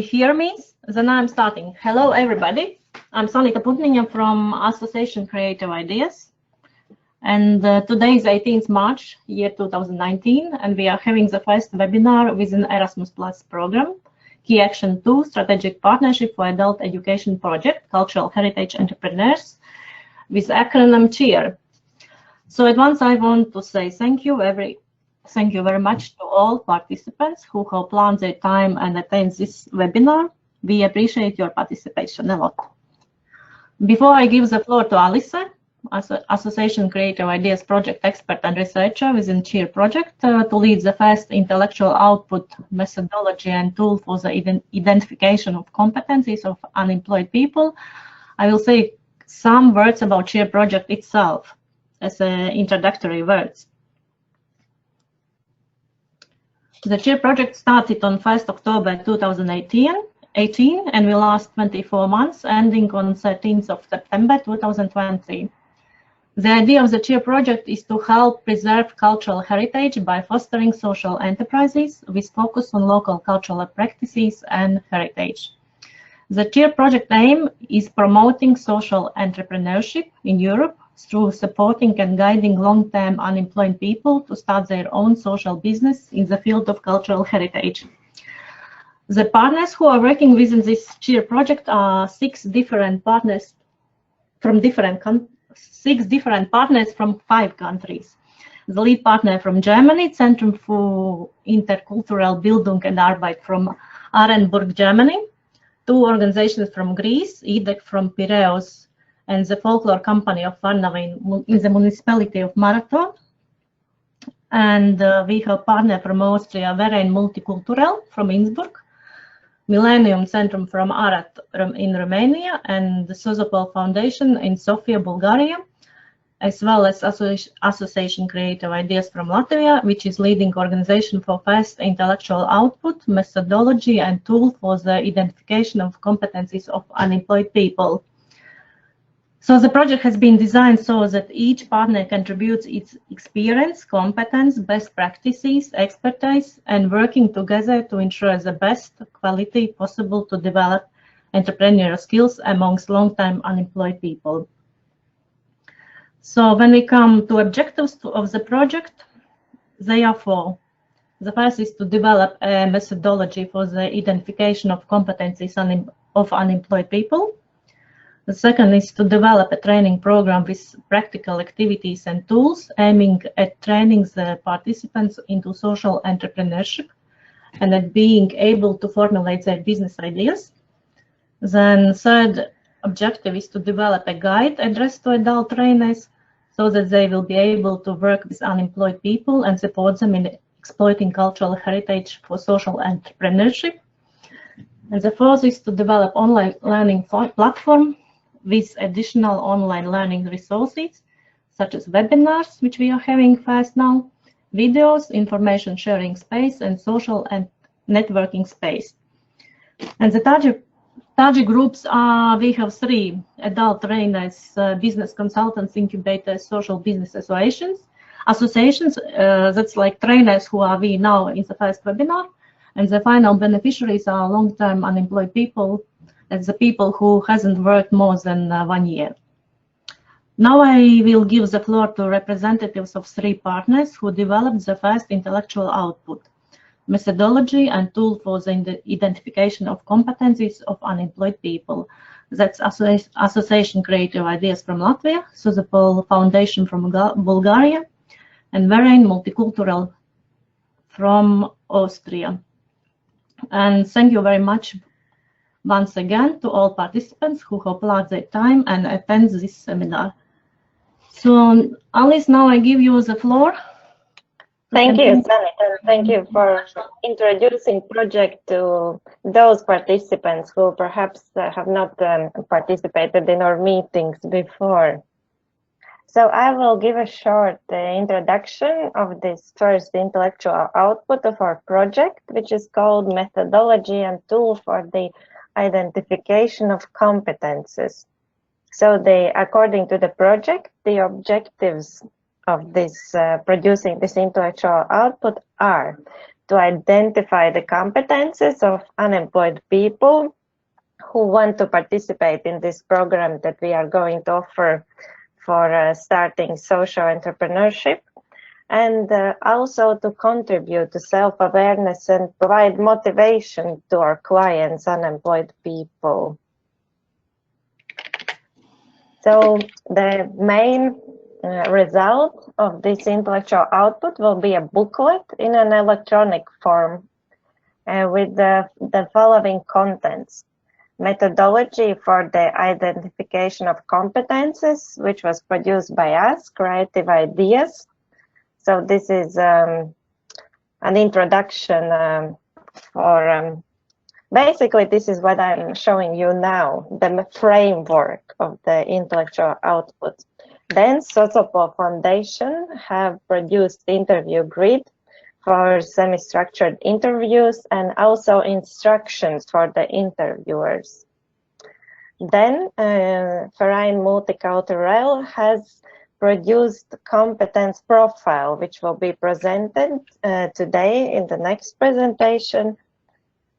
Hear me? Then I'm starting. Hello, everybody. I'm Sonika Putniņa from Association Creative Ideas. And today is 18th March, year 2019, and we are having the first webinar within Erasmus Plus program, Key Action 2, Strategic Partnership for Adult Education Project, Cultural Heritage Entrepreneurs, with acronym CHEER. So at once I want to say thank you very much to all participants who have planned their time and attend this webinar. We appreciate your participation a lot. Before I give the floor to Alice, Association Creative Ideas project expert and researcher within CHEER project, to lead the first intellectual output methodology and tool for the identification of competencies of unemployed people, I will say some words about CHEER project itself as introductory words. The CHEER project started on 1st October 2018 and will last 24 months, ending on 13th of September 2020. The idea of the CHEER project is to help preserve cultural heritage by fostering social enterprises with focus on local cultural practices and heritage. The CHEER project aim is promoting social entrepreneurship in Europe through supporting and guiding long-term unemployed people to start their own social business in the field of cultural heritage. The partners who are working within this CHEER project are six different partners from 5 countries. The lead partner from Germany, Zentrum für Interkulturelle Bildung und Arbeit from Arenburg, Germany. 2 organizations from Greece, IDEC from Piraeus, and the folklore company of Varnava in the municipality of Marathon. And we have partner from Austria, Verein Multicultural from Innsbruck, Millennium Centrum from Arad in Romania, and the Sozopol Foundation in Sofia, Bulgaria, as well as Association Creative Ideas from Latvia, which is leading organization for first intellectual output, methodology, and tool for the identification of competencies of unemployed people. So the project has been designed so that each partner contributes its experience, competence, best practices, expertise, and working together to ensure the best quality possible to develop entrepreneurial skills amongst long-time unemployed people. So when we come to objectives of the project, they are 4. The first is to develop a methodology for the identification of competencies of unemployed people. The second is to develop a training program with practical activities and tools aiming at training the participants into social entrepreneurship and at being able to formulate their business ideas. Then third objective is to develop a guide addressed to adult trainers so that they will be able to work with unemployed people and support them in exploiting cultural heritage for social entrepreneurship. And the fourth is to develop online learning platform with additional online learning resources, such as webinars, which we are having fast now, videos, information sharing space, and social and networking space. And the target groups are, we have 3 adult trainers, business consultants, incubators, social business associations, that's like trainers who are we now in the first webinar, and the final beneficiaries are long-term unemployed people, as the people who hasn't worked more than 1 year. Now I will give the floor to representatives of 3 partners who developed the first intellectual output, methodology and tool for the identification of competencies of unemployed people. That's Association Creative Ideas from Latvia, Sozopol Foundation from Bulgaria, and Verein Multicultural from Austria. And thank you very much once again to all participants who have planned their time and attend this seminar. So Alice, now I give you the floor. Thank you, Sonika, and thank you for introducing project to those participants who perhaps have not participated in our meetings before. So I will give a short introduction of this first intellectual output of our project, which is called Methodology and Tool for the Identification of Competences. So according to the project, the objectives of this producing this intellectual output are to identify the competences of unemployed people who want to participate in this program that we are going to offer for starting social entrepreneurship, and also to contribute to self-awareness and provide motivation to our clients, unemployed people. So the main result of this intellectual output will be a booklet in an electronic form with the following contents. Methodology for the identification of competences, which was produced by us, creative ideas. So this is an introduction for, basically this is what I'm showing you now, the framework of the intellectual output. Then Sozopol Foundation have produced interview grid for semi-structured interviews and also instructions for the interviewers. Then Verein Multiculturel has produced competence profile, which will be presented today in the next presentation.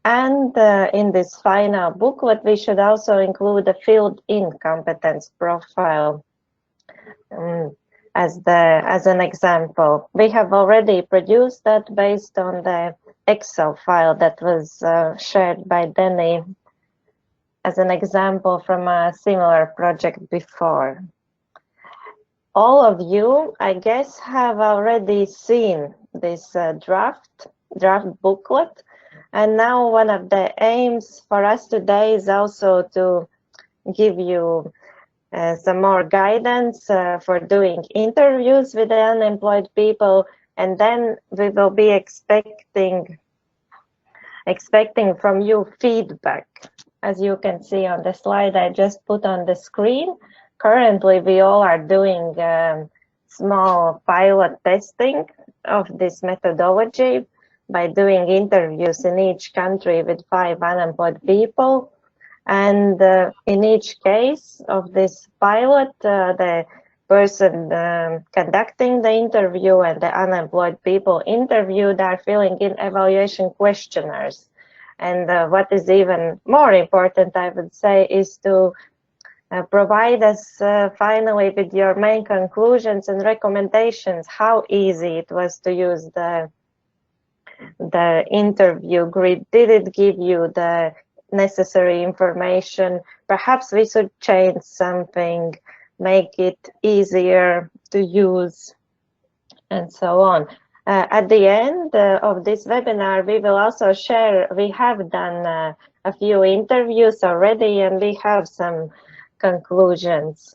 And in this final booklet, we should also include a filled-in competence profile. As an example. We have already produced that based on the Excel file that was shared by Denny as an example from a similar project before. All of you, I guess, have already seen this draft booklet, and now one of the aims for us today is also to give you some more guidance for doing interviews with the unemployed people, and then we will be expecting from you feedback. As you can see on the slide I just put on the screen, currently we all are doing small pilot testing of this methodology by doing interviews in each country with 5 unemployed people. And in each case of this pilot, the person conducting the interview and the unemployed people interviewed are filling in evaluation questionnaires. And what is even more important, I would say, is to provide us finally with your main conclusions and recommendations, how easy it was to use the interview grid. Did it give you the necessary information? Perhaps we should change something, make it easier to use, and so on. At the end of this webinar, we will also share, we have done a few interviews already and we have some conclusions.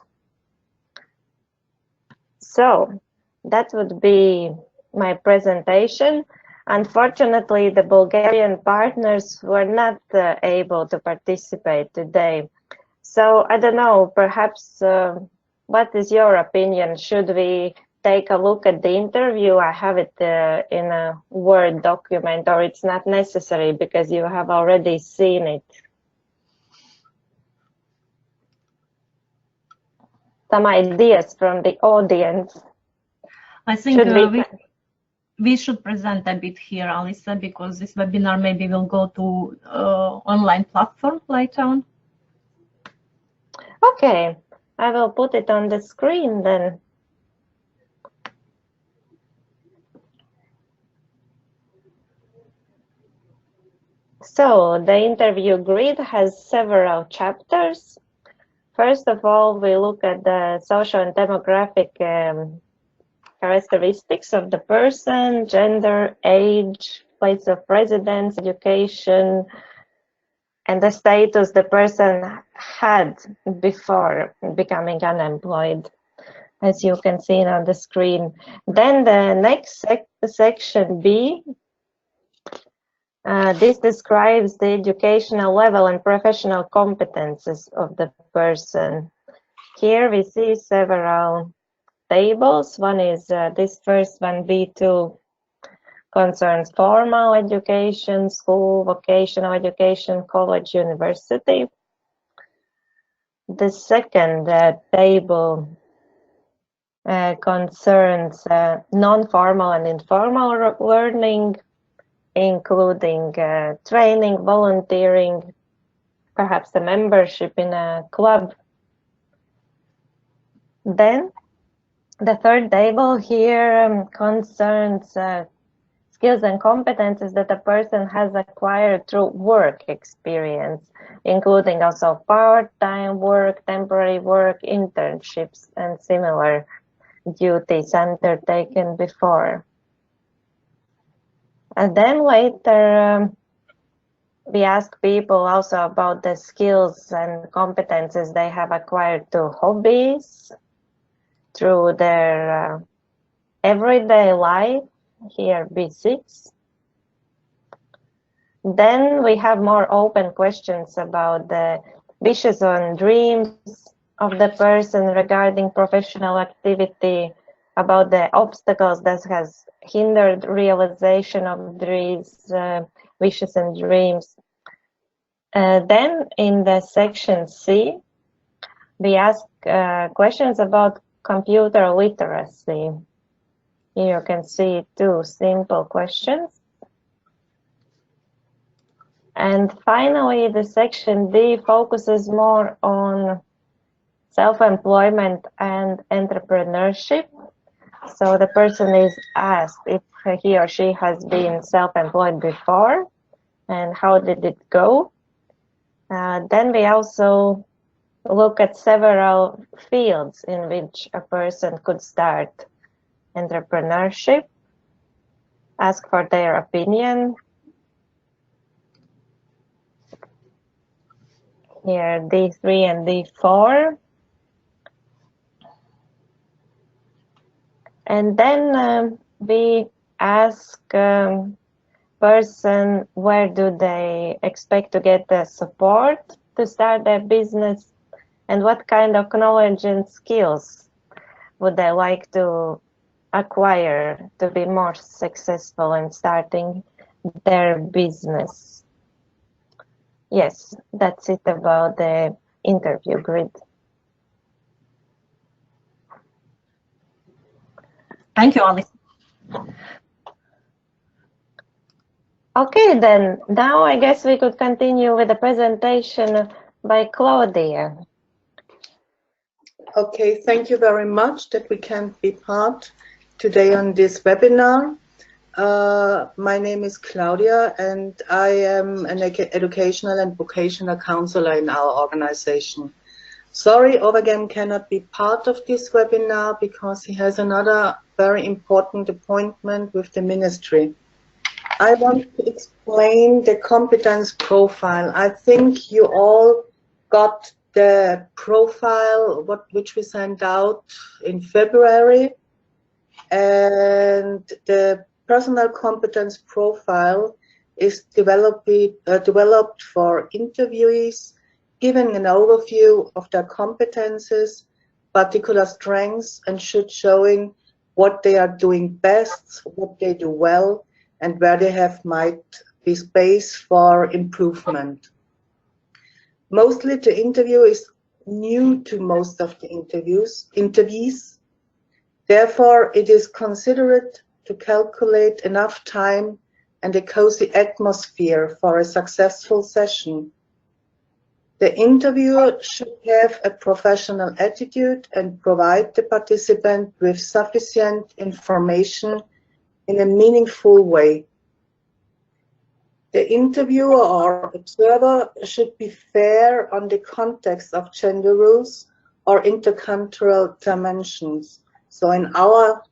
So that would be my presentation. Unfortunately, the Bulgarian partners were not able to participate today. So I don't know, perhaps what is your opinion? Should we take a look at the interview? I have it in a Word document, or it's not necessary because you have already seen it? Some ideas from the audience. I think we should present a bit here, Alisa, because this webinar maybe will go to online platform later on. Okay, I will put it on the screen then. So the interview grid has several chapters. First of all, we look at the social and demographic characteristics of the person, gender, age, place of residence, education, and the status the person had before becoming unemployed, as you can see on the screen. Then the next section B, this describes the educational level and professional competences of the person. Here we see several tables. One is this first one, B2, concerns formal education, school, vocational education, college, university. The second table concerns non-formal and informal learning. including training, volunteering, perhaps a membership in a club. Then the third table here concerns skills and competences that a person has acquired through work experience, including also part-time work, temporary work, internships, and similar duties undertaken before. And then later, we ask people also about the skills and competences they have acquired through hobbies, through their everyday life, here B6. Then we have more open questions about the wishes and dreams of the person regarding professional activity, about the obstacles that has hindered realization of these wishes and dreams. Then in the section C, we ask questions about computer literacy. Here you can see 2 simple questions. And finally, the section D focuses more on self-employment and entrepreneurship. So the person is asked if he or she has been self-employed before and how did it go. Then we also look at several fields in which a person could start entrepreneurship, ask for their opinion. Here, D3 and D4. And then we ask person where do they expect to get the support to start their business, and what kind of knowledge and skills would they like to acquire to be more successful in starting their business. Yes, that's it about the interview grid. Thank you, Alice. Okay, then now I guess we could continue with the presentation by Claudia. Okay, thank you very much that we can be part today on this webinar. My name is Claudia and I am an educational and vocational counselor in our organization. Sorry, Overgam cannot be part of this webinar because he has another very important appointment with the ministry. I want to explain the competence profile. I think you all got the profile which we sent out in February, and the personal competence profile is developed for interviewees, giving an overview of their competences, particular strengths, and showing what they are doing best, what they do well, and where they might be space for improvement. Mostly the interview is new to most of the interviews. Therefore, it is considerate to calculate enough time and a cozy atmosphere for a successful session. The interviewer should have a professional attitude and provide the participant with sufficient information in a meaningful way. The interviewer or observer should be fair on the context of gender roles or intercultural dimensions. So in our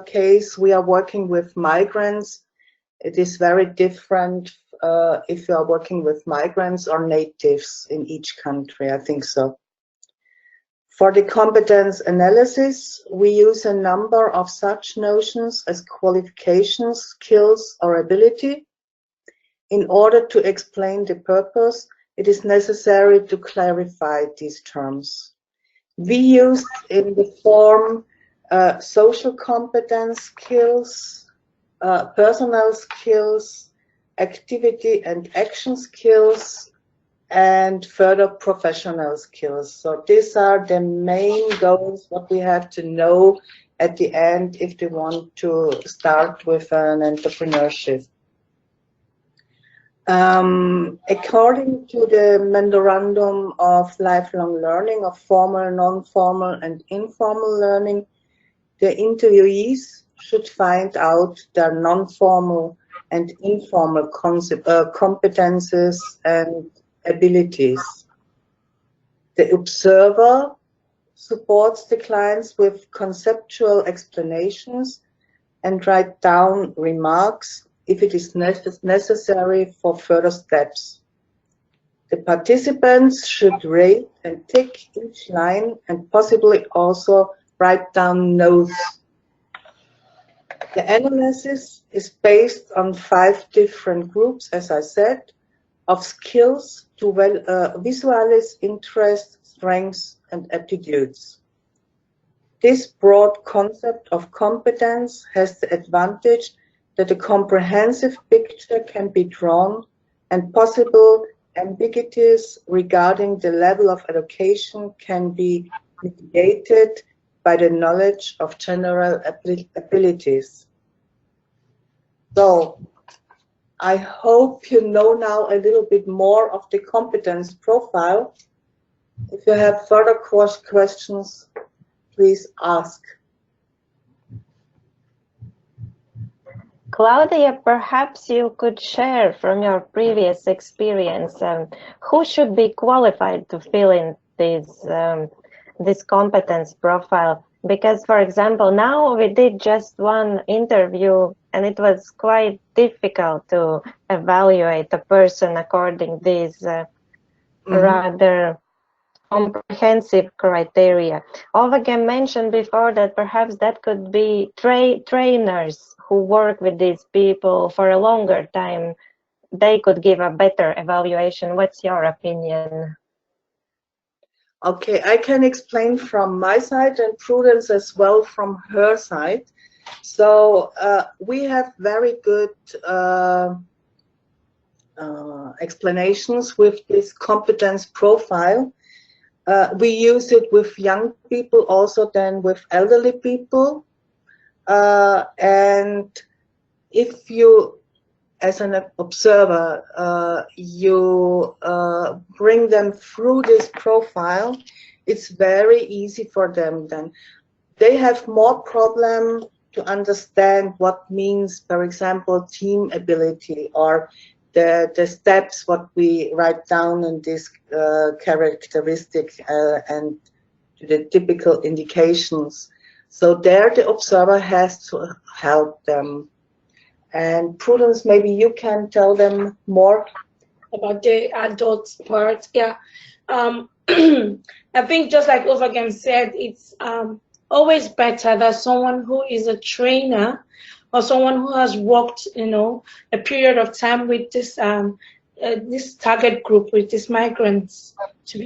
case, we are working with migrants. It is very different if you are working with migrants or natives in each country, I think so. For the competence analysis, we use a number of such notions as qualifications, skills, or ability. In order to explain the purpose, it is necessary to clarify these terms. We use in the form social competence skills, personal skills, activity and action skills, and further professional skills. So these are the main goals, what we have to know at the end if they want to start with an entrepreneurship. According to the Memorandum of Lifelong Learning of Formal, Non-Formal and Informal Learning, the interviewees should find out their non-formal and informal competences and abilities. The observer supports the clients with conceptual explanations and write down remarks if it is necessary for further steps. The participants should rate and tick each line and possibly also write down notes. The analysis is based on 5 different groups, as I said, of skills to visualize interests, strengths, and aptitudes. This broad concept of competence has the advantage that a comprehensive picture can be drawn and possible ambiguities regarding the level of allocation can be mitigated by the knowledge of general abilities. So, I hope you know now a little bit more of the competence profile. If you have further questions, please ask. Claudia, perhaps you could share from your previous experience who should be qualified to fill in this competence profile? Because, for example, now we did just one interview and it was quite difficult to evaluate a person according to these rather comprehensive criteria. Ovagem mentioned before that perhaps that could be trainers who work with these people for a longer time. They could give a better evaluation. What's your opinion? Okay, I can explain from my side and Prudence as well from her side. So we have very good explanations with this competence profile. We use it with young people also than with elderly people. And if you, as an observer, you bring them through this profile, it's very easy for them then. They have more problem to understand what means, for example, team ability or the steps what we write down in this characteristic and the typical indications. So there the observer has to help them. And Prudence, maybe you can tell them more about the adult part. Yeah, I think just like Ovagem said, it's always better that someone who is a trainer or someone who has worked, a period of time with this this target group, with these migrants, to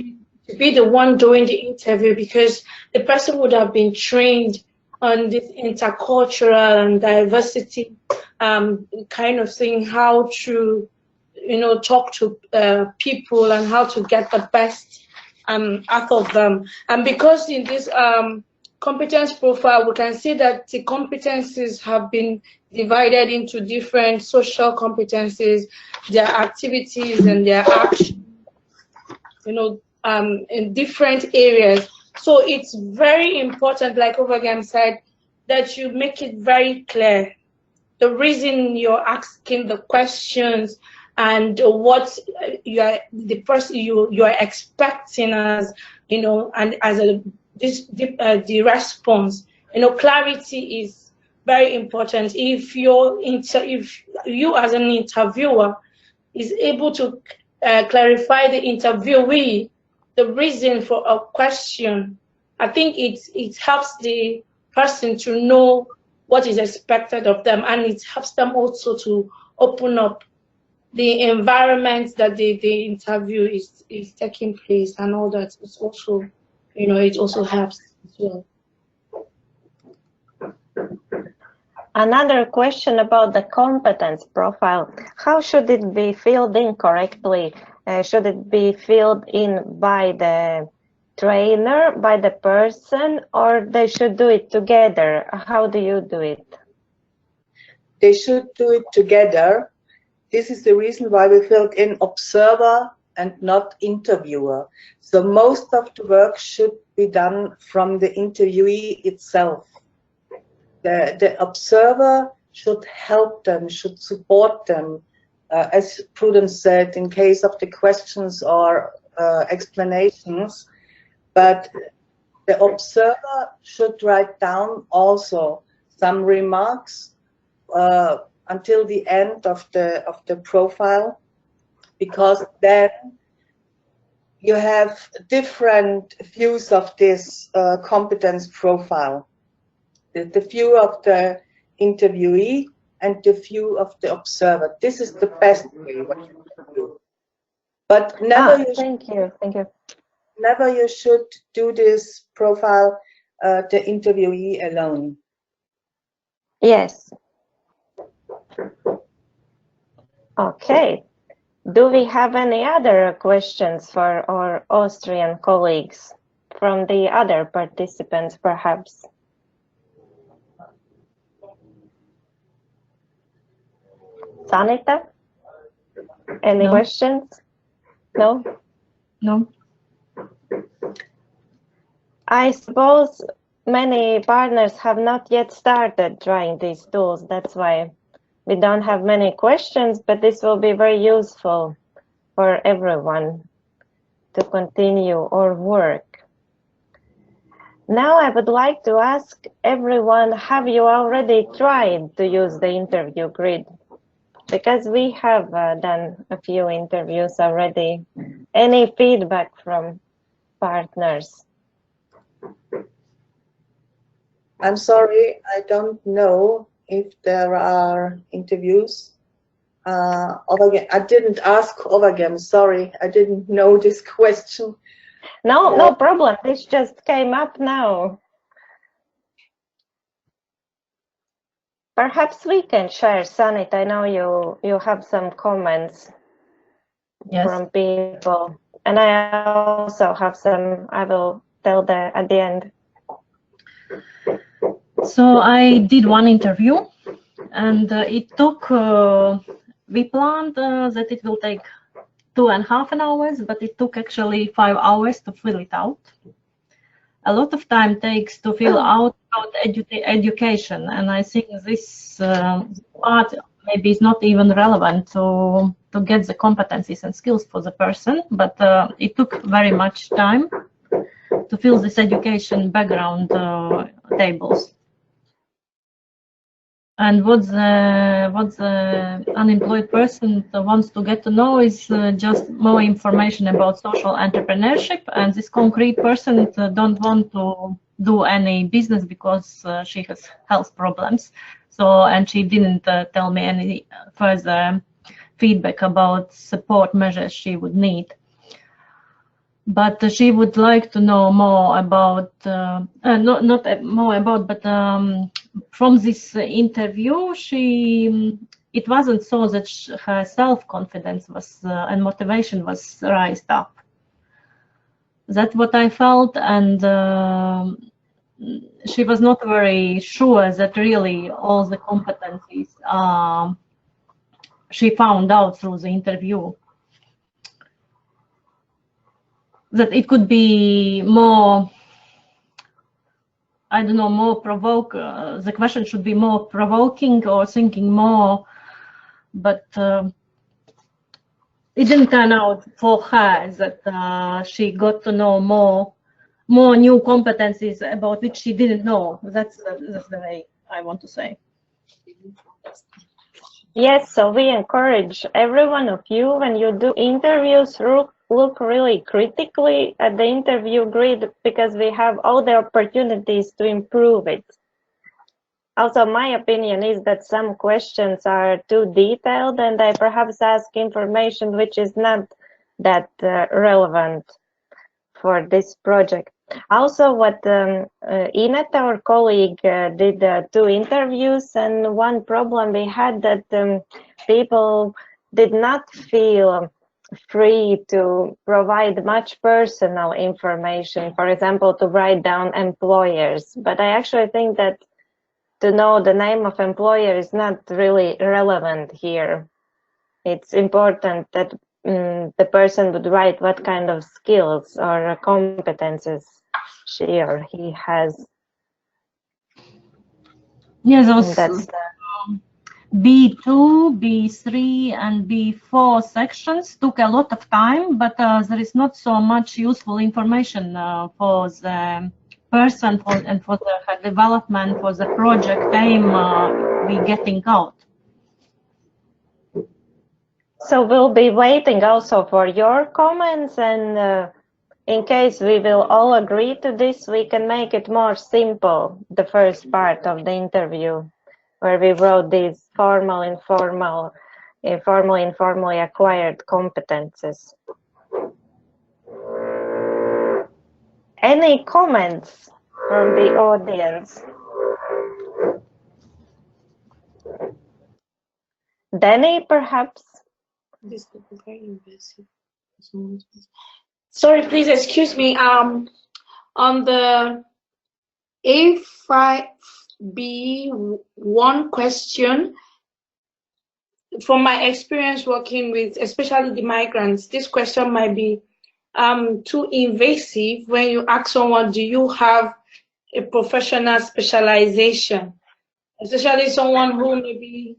be the one doing the interview, because the person would have been trained on this intercultural and diversity kind of thing, how to, talk to people and how to get the best out of them. And because in this competence profile, we can see that the competencies have been divided into different social competencies, their activities and their actions, in different areas. So it's very important, like Ovagem said, that you make it very clear the reason you're asking the questions and what the person you are expecting as, and as the response. Clarity is very important. If you as an interviewer is able to clarify the interviewee the reason for a question, I think it helps the person to know what is expected of them, and it helps them also to open up the environment that the interview is taking place and all that. It's also, it also helps as well. Another question about the competence profile. How should it be filled in correctly? Should it be filled in by the trainer, by the person, or they should do it together? How do you do it? They should do it together. this is the reason why we filled in observer and not interviewer. So most of the work should be done from the interviewee itself. The observer should help them, should support them, as Prudence said, in case of the questions or explanations. But the observer should write down also some remarks until the end of the profile, because then you have different views of this competence profile. The view of the interviewee and the view of the observer. This is the best way what you can do. But never thank you. Never you should do this profile the interviewee alone. Yes. Okay. Do we have any other questions for our Austrian colleagues from the other participants, perhaps? Sanita? Any questions? No? No. I suppose many partners have not yet started trying these tools. That's why we don't have many questions, but this will be very useful for everyone to continue our work. Now I would like to ask everyone, have you already tried to use the interview grid? Because we have done a few interviews already. Any feedback from partners? I'm sorry, I don't know if there are interviews. I didn't ask Overgam, sorry, I didn't know this question. No problem, this just came up now. Perhaps we can share, Sanit. I know you have some comments from people, and I also have some. I will tell at the end. So I did one interview, and it took. We planned that it will take 2.5 hours, but it took actually 5 hours to fill it out. A lot of time takes to fill out about education, and I think this part maybe is not even relevant to get the competencies and skills for the person, but it took very much time to fill this education background tables. And what the unemployed person wants to get to know is just more information about social entrepreneurship, and this concrete person don't want to do any business because she has health problems. So, and she didn't tell me any further feedback about support measures she would need. But she would like to know more about, not more about, but from this interview, it wasn't so that her self-confidence was and motivation was raised up. That's what I felt, and she was not very sure that really all the competencies she found out through the interview. That it could be more, I don't know, more the question should be more provoking or thinking more, but it didn't turn out for her that she got to know more new competencies about which she didn't know. That's the way I want to say. Yes, so we encourage every one of you, when you do interviews, look really critically at the interview grid, because we have all the opportunities to improve it. Also, my opinion is that some questions are too detailed, and I perhaps ask information which is not that relevant for this project. Also, what Inet, our colleague, did 2 interviews, and one problem we had that people did not feel free to provide much personal information, for example, to write down employers. But I actually think that to know the name of employer is not really relevant here. it's important that the person would write what kind of skills or competences she or he has. Yeah, those That's B2, B3, and B4 sections took a lot of time, but there is not so much useful information for the person and for the development, for the project aim we getting out. So we'll be waiting also for your comments, and in case we will all agree to this, we can make it more simple, the first part of the interview, where we wrote these formal, informal, informally acquired competences. Any comments from the audience? Danny, perhaps? This could be very invasive. Sorry, please excuse me. On the A5B1 question, from my experience working with especially the migrants, this question might be too invasive when you ask someone, do you have a professional specialization? Especially someone who maybe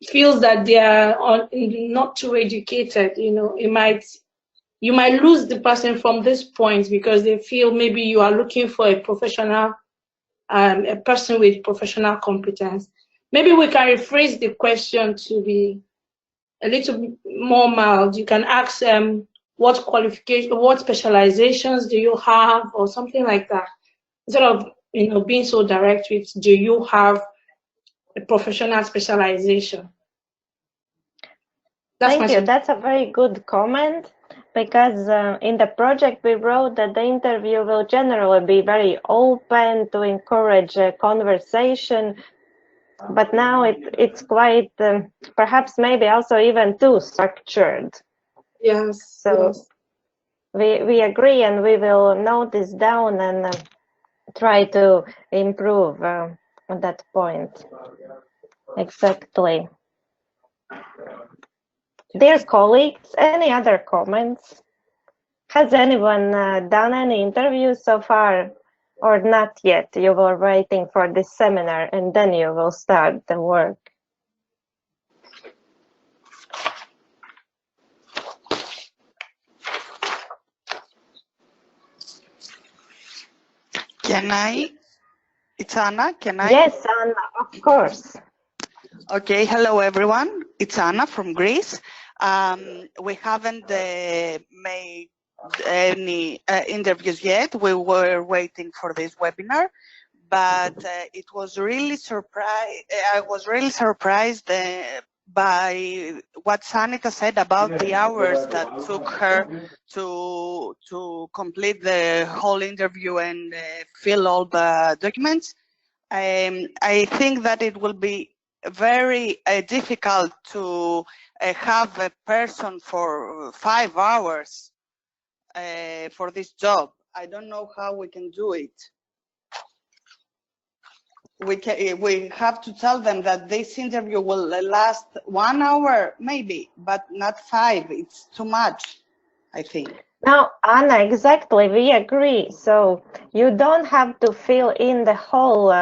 feels that they are not too educated, you know, you might lose the person from this point because they feel maybe you are looking for a professional, a person with professional competence. Maybe we can rephrase the question to be a little more mild. You can ask what qualification, what specializations do you have, or something like that, instead of being so direct with, do you have a professional specialization? Thank you. That's a very good comment, because in the project we wrote that the interview will generally be very open to encourage a conversation, but now it's quite perhaps maybe also even too structured. Yes. So yes. We agree, and we will note this down and try to improve on that point. Exactly. Dear colleagues, any other comments? Has anyone done any interviews so far, or not yet? You were waiting for this seminar and then you will start the work. Can I? It's Anna, can I? Yes, Anna, of course. Okay, hello everyone. It's Anna from Greece. We haven't made any interviews yet. We were waiting for this webinar, but it was really I was really surprised by what Sanita said about the hours that took her to complete the whole interview and fill all the documents. I think that it will be very difficult to have a person for 5 hours for this job. I don't know how we can do it. We have to tell them that this interview will last 1 hour, maybe, but not 5. It's too much, I think. No, Anna, exactly. We agree. So you don't have to fill in the whole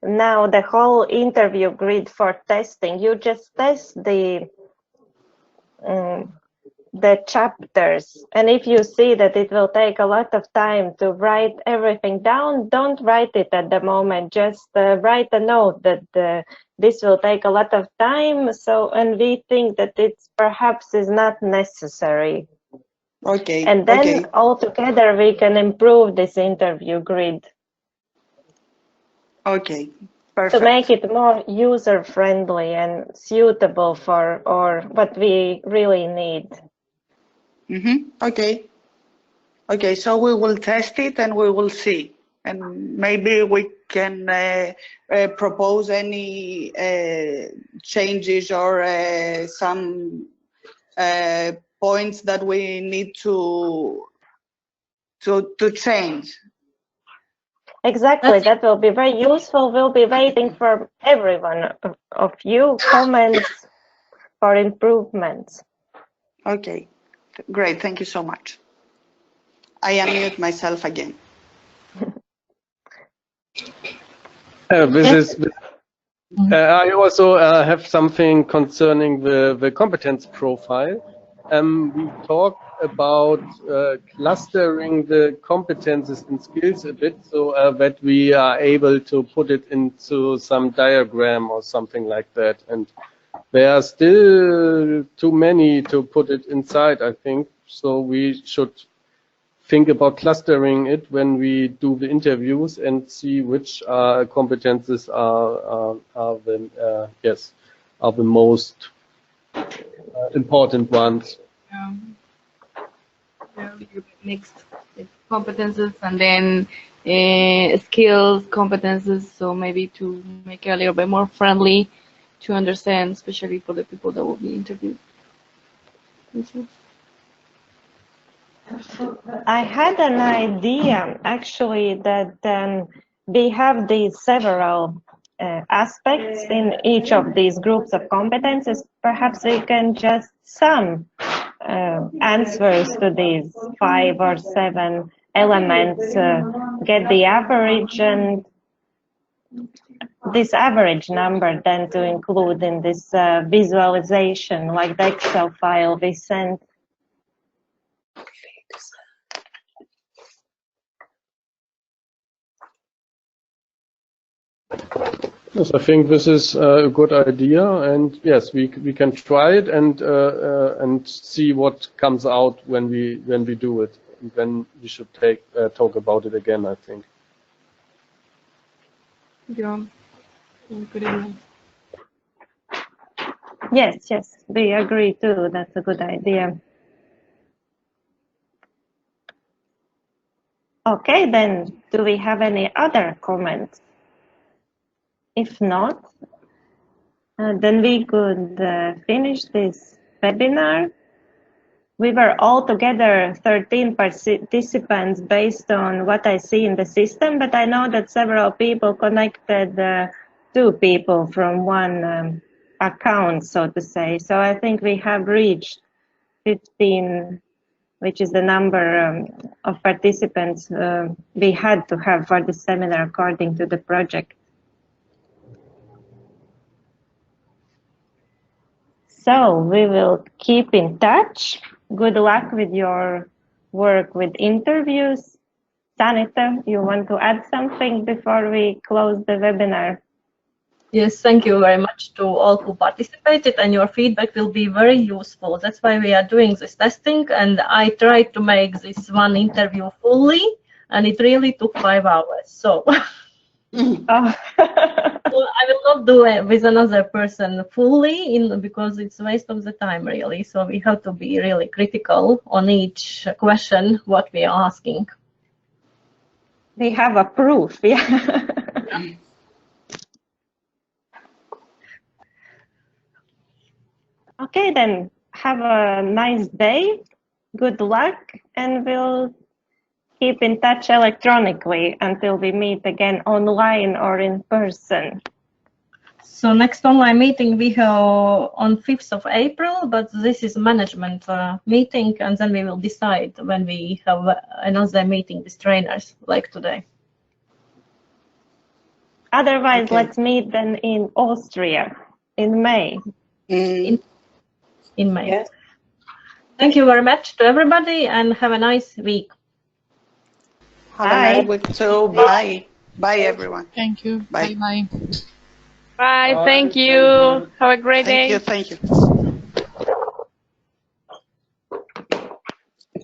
now the whole interview grid for testing. You just test the chapters, and if you see that it will take a lot of time to write everything down, don't write it at the moment. Just write a note that this will take a lot of time. So, and we think that it's perhaps is not necessary. Okay. And then altogether we can improve this interview grid. Okay, perfect. To make it more user-friendly and suitable for what we really need. Okay. Okay, so we will test it and we will see. And maybe we can propose any changes or some points that we need to change. Exactly, that will be very useful. We'll be waiting for everyone of you comments for improvements. Okay, great. Thank you so much. I unmute myself again. I also have something concerning the competence profile. We talked about clustering the competences and skills a bit so that we are able to put it into some diagram or something like that. And there are still too many to put it inside, I think. So we should think about clustering it when we do the interviews and see which competences are the most important ones. Mixed competences and then skills, competences. So maybe to make it a little bit more friendly to understand, especially for the people that will be interviewed. I had an idea actually that we have these several aspects in each of these groups of competences. Perhaps we can just sum answers to these 5 or 7 elements, get the average, and this average number then to include in this visualization, like the Excel file we sent. Yes, I think this is a good idea, and yes, we can try it and see what comes out when we do it. And then we should talk about it again, I think. Yeah, good idea. Yes, we agree too. That's a good idea. Okay, then do we have any other comments? If not, then we could finish this webinar. We were altogether 13 participants based on what I see in the system, but I know that several people connected 2 people from one account, so to say. So I think we have reached 15, which is the number of participants we had to have for the seminar according to the project. So we will keep in touch. Good luck with your work with interviews. Sanita, you want to add something before we close the webinar? Yes, thank you very much to all who participated, and your feedback will be very useful. That's why we are doing this testing, and I tried to make this one interview fully, and it really took 5 hours. So I will not do it with another person fully because it's a waste of the time, really. So we have to be really critical on each question what we are asking. We have a proof, yeah. Okay, then have a nice day. Good luck, and we'll keep in touch electronically until we meet again online or in person. So next online meeting we have on 5th of April, but this is management meeting, and then we will decide when we have another meeting with trainers like today. Otherwise, Okay. let's meet then in Austria in May. In May. Yes. Thank you very much to everybody, and have a nice week. Have a nice week too. Bye. Bye, everyone. Thank you. Bye. Bye. Bye. Thank you. Have a great day. Thank you.